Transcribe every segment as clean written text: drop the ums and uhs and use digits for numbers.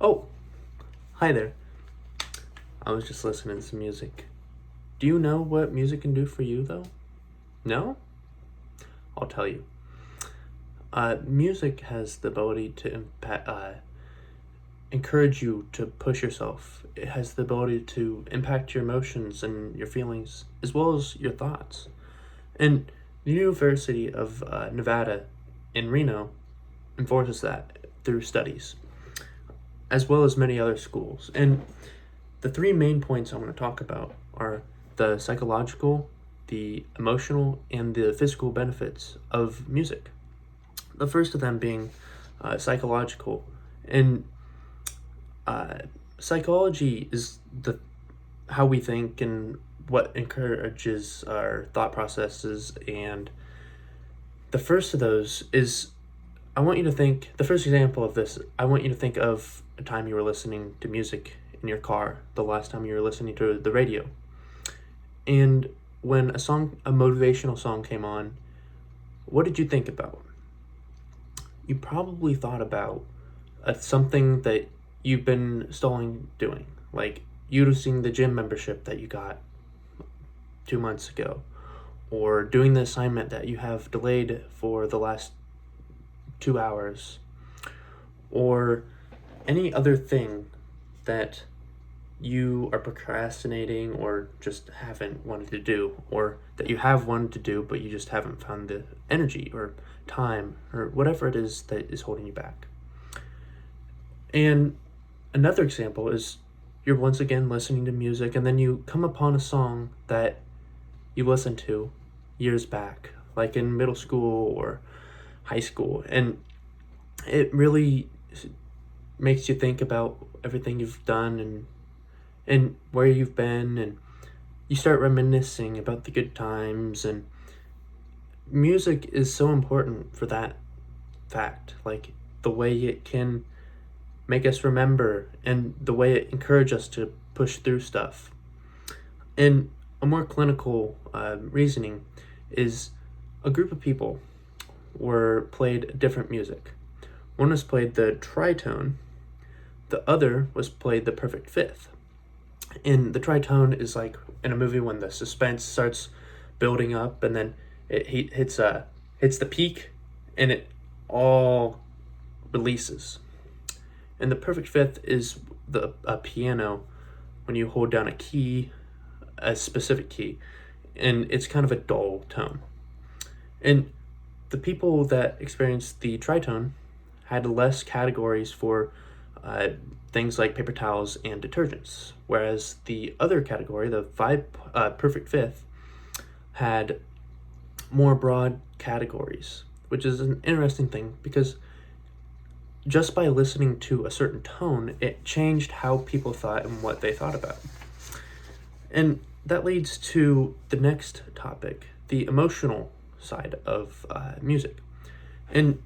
Oh, hi there. I was just listening to some music. Do you know what music can do for you, though? No? I'll tell you. Music has the ability to encourage you to push yourself. It has the ability to impact your emotions and your feelings, as well as your thoughts. And the University of Nevada in Reno enforces that through studies, as well as many other schools. And the three main points I want to talk about are the psychological, the emotional, and the physical benefits of music. The first of them being psychological. And uh, psychology is the how we think and what encourages our thought processes. And the first of those is I want you to think the first example of this. I want you to think of a time you were listening to music in your car, the last time you were listening to the radio. And when a motivational song came on, what did you think about? You probably thought about something that you've been stalling doing, like using the gym membership that you got 2 months ago, or doing the assignment that you have delayed for the last 2 hours, or any other thing that you are procrastinating or just haven't wanted to do, or that you have wanted to do but you just haven't found the energy or time or whatever it is that is holding you back. And another example is you're once again listening to music and then you come upon a song that you listened to years back, like in middle school or high school, and it really makes you think about everything you've done and where you've been, and you start reminiscing about the good times. And music is so important for that fact, like the way it can make us remember and the way it encourages us to push through stuff. And a more clinical reasoning is a group of people were played different music. One was played the tritone, the other was played the perfect fifth. And the tritone is like in a movie when the suspense starts building up and then it hits the peak and it all releases. And the perfect fifth is a piano when you hold down a specific key, and it's kind of a dull tone. And the people that experienced the tritone had less categories for uh, things like paper towels and detergents, whereas the other category, the perfect fifth, had more broad categories, which is an interesting thing because just by listening to a certain tone, it changed how people thought and what they thought about. And that leads to the next topic, the emotional side of music. And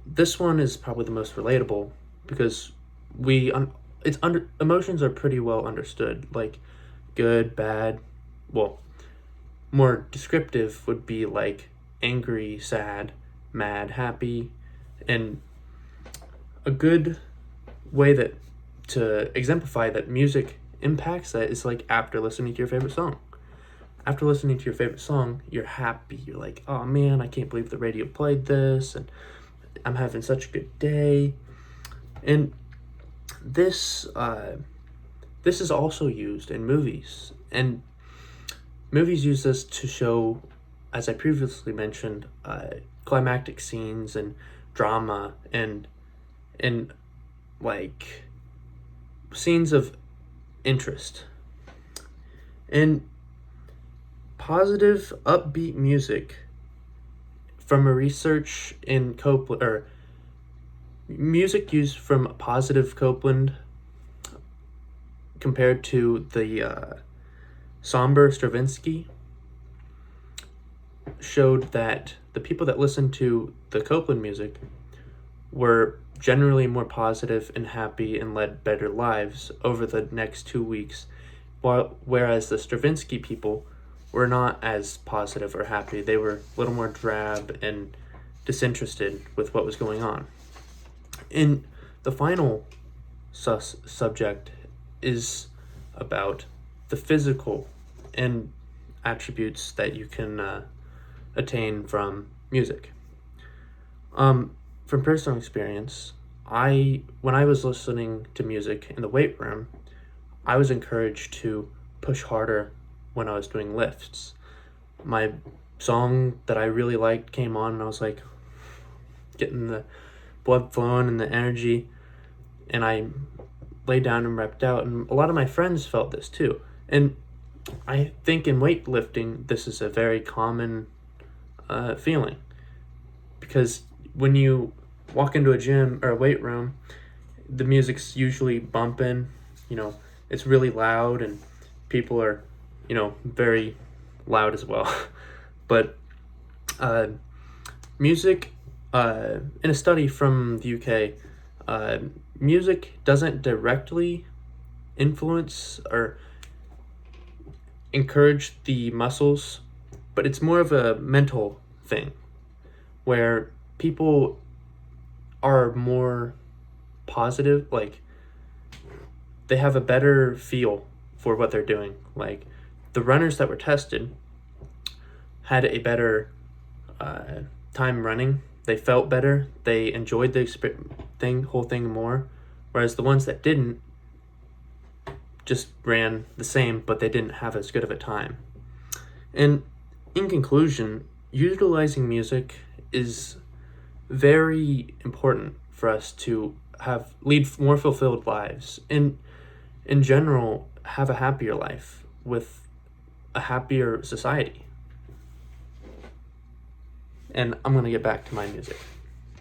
this one is probably the most relatable because emotions are pretty well understood, like good, bad. Well, more descriptive would be like angry, sad, mad, happy. And a good way that to exemplify that music impacts that is like after listening to your favorite song. After listening to your favorite song, you're happy. You're like, oh man, I can't believe the radio played this, and I'm having such a good day. And this is also used in movies, and movies use this to show, as I previously mentioned, climactic scenes and drama and like scenes of interest. And positive, upbeat music from a research in Copeland, or music used from positive Copeland compared to the somber Stravinsky, showed that the people that listened to the Copeland music were generally more positive and happy and led better lives over the next 2 weeks, whereas the Stravinsky people were not as positive or happy. They were a little more drab and disinterested with what was going on. And the final subject is about the physical and attributes that you can attain from music. From personal experience, when I was listening to music in the weight room, I was encouraged to push harder when I was doing lifts. My song that I really liked came on, and I was like getting the blood flowing and the energy, and I laid down and repped out. And a lot of my friends felt this too. And I think in weightlifting, this is a very common feeling, because when you walk into a gym or a weight room, the music's usually bumping, it's really loud, and people are, very loud as well. But music, in a study from the UK, music doesn't directly influence or encourage the muscles, but it's more of a mental thing where people are more positive, like they have a better feel for what they're doing. Like the runners that were tested had a better time running. They felt better. They enjoyed the whole thing more, whereas the ones that didn't just ran the same, but they didn't have as good of a time. And in conclusion, utilizing music is very important for us to lead more fulfilled lives, and in general have a happier life with a happier society. And I'm going to get back to my music.